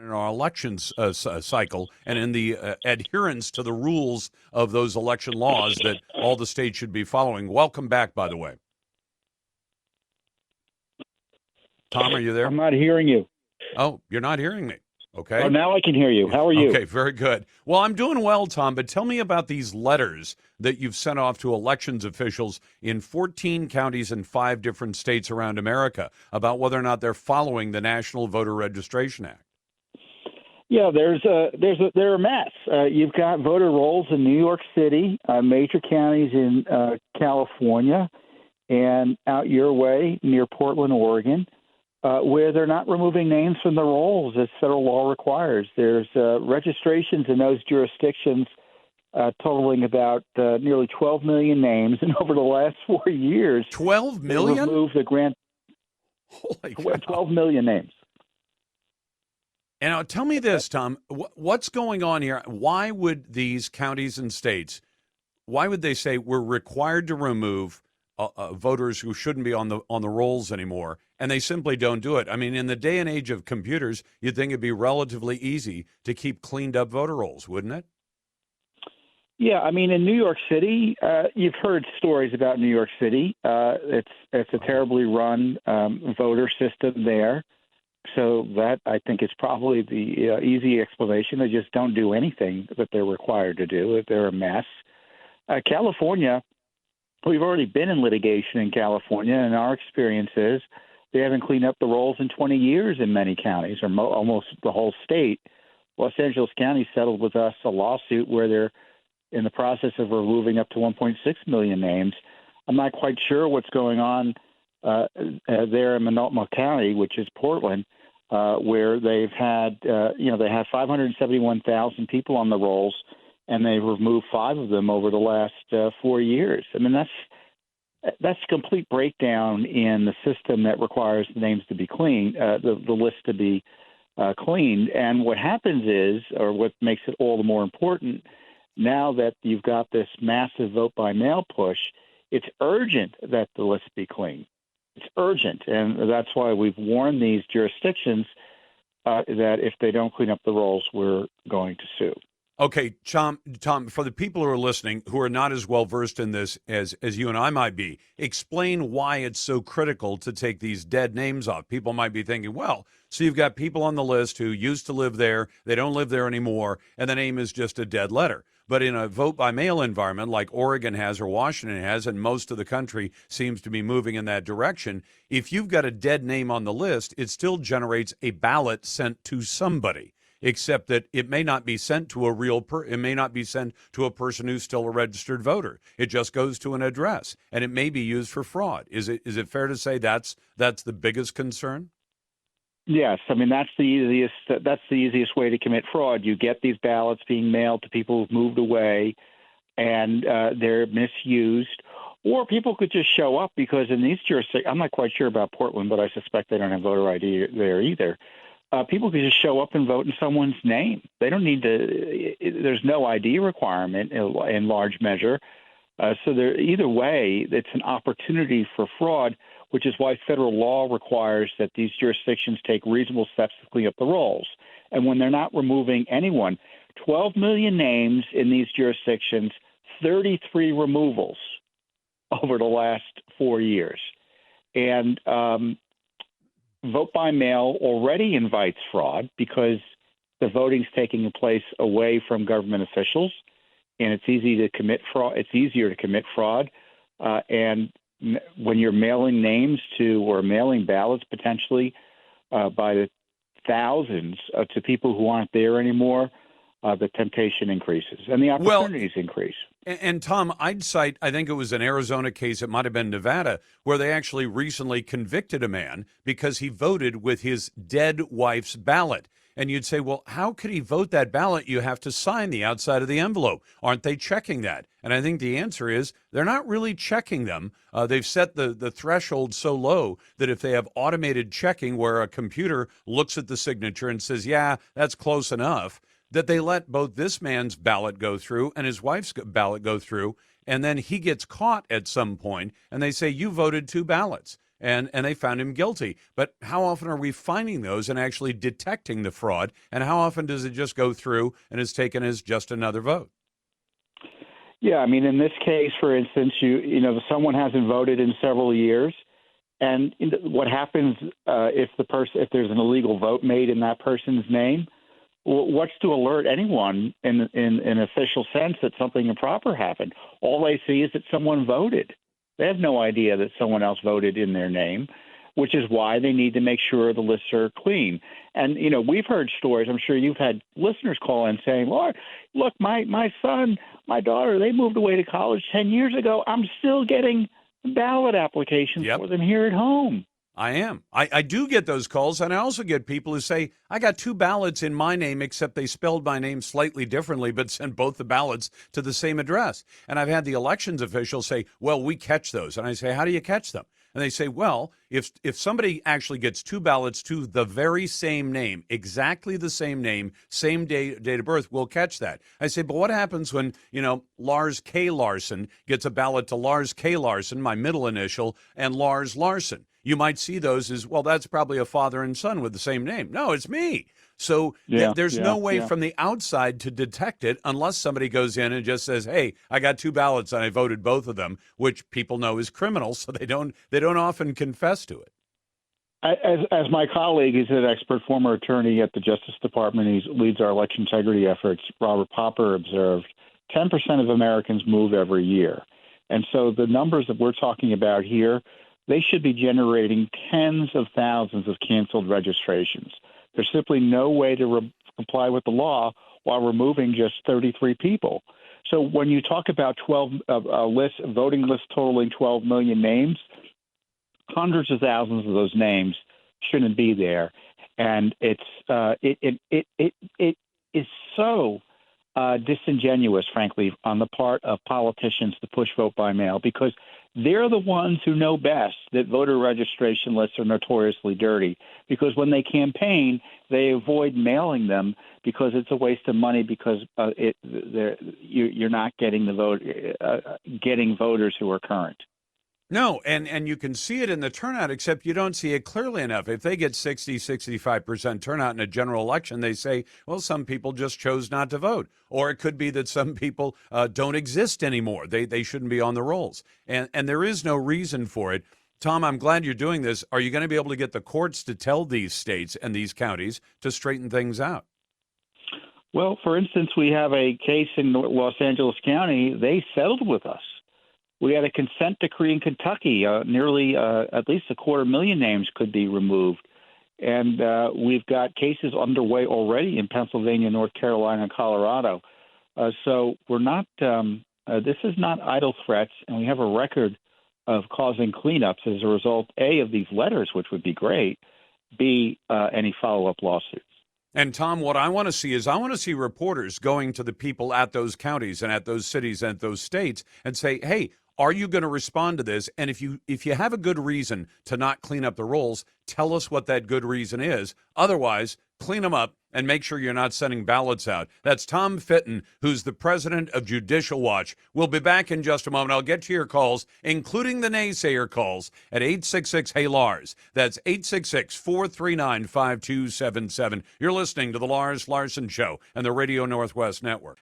in our elections cycle and in the adherence to the rules of those election laws that all the states should be following. Welcome back, by the way. Tom, are you there? I'm not hearing you. Oh, you're not hearing me. Okay. Oh, now I can hear you. How are you? Okay, very good. Well, I'm doing well, Tom, but tell me about these letters that you've sent off to elections officials in 14 counties in 5 different states around America about whether or not they're following the National Voter Registration Act. Yeah, they're a mess. You've got voter rolls in New York City, major counties in California, and out your way near Portland, Oregon, where they're not removing names from the rolls as federal law requires. There's registrations in those jurisdictions totaling about nearly 12 million names, and over the last 4 years, 12 million? They removed the grant. Holy cow. 12 million names. And now tell me this, Tom, what's going on here? Why would these counties and states, why would they say we're required to remove voters who shouldn't be on the rolls anymore, and they simply don't do it? I mean, in the day and age of computers, you'd think it'd be relatively easy to keep cleaned up voter rolls, wouldn't it? Yeah, I mean, in New York City, you've heard stories about New York City. It's a terribly run voter system there. So that, I think, is probably the easy explanation. They just don't do anything that they're required to do. They're a mess. California, we've already been in litigation in California, and our experience is they haven't cleaned up the rolls in 20 years in many counties, or almost the whole state. Los Angeles County settled with us a lawsuit where they're in the process of removing up to 1.6 million names. I'm not quite sure what's going on there in Multnomah County, which is Portland, where they've had, they have 571,000 people on the rolls, and they've removed 5 of them over the last 4 years. I mean, that's a complete breakdown in the system that requires the names to be cleaned, the list to be cleaned. And what happens is, or what makes it all the more important, now that you've got this massive vote-by-mail push, it's urgent that the list be cleaned. It's urgent, and that's why we've warned these jurisdictions that if they don't clean up the rolls, we're going to sue. Okay, Tom, for the people who are listening who are not as well versed in this as you and I might be, explain why it's so critical to take these dead names off. People might be thinking, well, so you've got people on the list who used to live there, they don't live there anymore, and the name is just a dead letter. But in a vote-by-mail environment like Oregon has or Washington has, and most of the country seems to be moving in that direction, if you've got a dead name on the list, it still generates a ballot sent to somebody, except that it may not be sent to it may not be sent to a person who's still a registered voter. It just goes to an address, and it may be used for fraud. Is it fair to say that's the biggest concern? Yes, I mean that's the easiest way to commit fraud. You get these ballots being mailed to people who've moved away, and they're misused. Or people could just show up because in these jurisdictions, I'm not quite sure about Portland, but I suspect they don't have voter ID there either. People could just show up and vote in someone's name. They don't need to. There's no ID requirement in large measure. So either way, it's an opportunity for fraud, which is why federal law requires that these jurisdictions take reasonable steps to clean up the rolls. And when they're not removing anyone, 12 million names in these jurisdictions, 33 removals over the last 4 years. And vote by mail already invites fraud because the voting's taking place away from government officials, and it's easy to commit fraud. It's easier to commit fraud, and when you're mailing names to or mailing ballots potentially by the thousands to people who aren't there anymore, the temptation increases and the opportunities increase. And Tom, I'd cite, I think it was an Arizona case, it might have been Nevada, where they actually recently convicted a man because he voted with his dead wife's ballot. And you'd say, well, how could he vote that ballot? You have to sign the outside of the envelope. Aren't they checking that? And I think the answer is they're not really checking them. They've set the threshold so low that if they have automated checking where a computer looks at the signature and says, yeah, that's close enough, that they let both this man's ballot go through and his wife's ballot go through, and then he gets caught at some point, and they say, you voted 2 ballots. and they found him guilty. But how often are we finding those and actually detecting the fraud? And how often does it just go through and is taken as just another vote? Yeah, I mean, in this case, for instance, someone hasn't voted in several years, and what happens if there's an illegal vote made in that person's name? What's to alert anyone in an official sense that something improper happened? All they see is that someone voted. They have no idea that someone else voted in their name, which is why they need to make sure the lists are clean. And, we've heard stories. I'm sure you've had listeners call in saying, Lord, look, my son, my daughter, they moved away to college 10 years ago. I'm still getting ballot applications for them here at home. I am. I do get those calls, and I also get people who say, I got 2 ballots in my name, except they spelled my name slightly differently, but sent both the ballots to the same address. And I've had the elections officials say, well, we catch those. And I say, how do you catch them? And they say, well, if somebody actually gets 2 ballots to the very same name, exactly the same name, same date of birth, we'll catch that. I say, but what happens when, Lars K. Larson gets a ballot to Lars K. Larson, my middle initial, and Lars Larson? You might see those as, well, that's probably a father and son with the same name. No, it's me. So there's no way from the outside to detect it unless somebody goes in and just says, hey, I got 2 ballots and I voted both of them, which people know is criminal, so they don't often confess to it. As my colleague, he's an expert former attorney at the Justice Department, he leads our election integrity efforts, Robert Popper, observed, 10% of Americans move every year. And so the numbers that we're talking about here, they should be generating tens of thousands of canceled registrations. There's simply no way to comply with the law while removing just 33 people. So when you talk about 12 voting lists totaling 12 million names, hundreds of thousands of those names shouldn't be there, and it is so disingenuous, frankly, on the part of politicians to push vote by mail, because they're the ones who know best that voter registration lists are notoriously dirty, because when they campaign, they avoid mailing them because it's a waste of money, because you're not getting getting voters who are current. No, and you can see it in the turnout, except you don't see it clearly enough. If they get 65% turnout in a general election, they say, well, some people just chose not to vote. Or it could be that some people don't exist anymore. They shouldn't be on the rolls. And there is no reason for it. Tom, I'm glad you're doing this. Are you going to be able to get the courts to tell these states and these counties to straighten things out? Well, for instance, we have a case in Los Angeles County. They settled with us. We had a consent decree in Kentucky. Nearly at least 250,000 names could be removed. And we've got cases underway already in Pennsylvania, North Carolina, and Colorado. So we're not this is not idle threats, and we have a record of causing cleanups as a result, A, of these letters, which would be great, B, any follow-up lawsuits. And Tom, what I want to see is I want to see reporters going to the people at those counties and at those cities and at those states and say, hey, are you going to respond to this? And if you have a good reason to not clean up the rolls, tell us what that good reason is. Otherwise, clean them up and make sure you're not sending ballots out. That's Tom Fitton, who's the president of Judicial Watch. We'll be back in just a moment. I'll get to your calls, including the naysayer calls, at 866-HEY-LARS. That's 866-439-5277. You're listening to the Lars Larson Show and the Radio Northwest Network.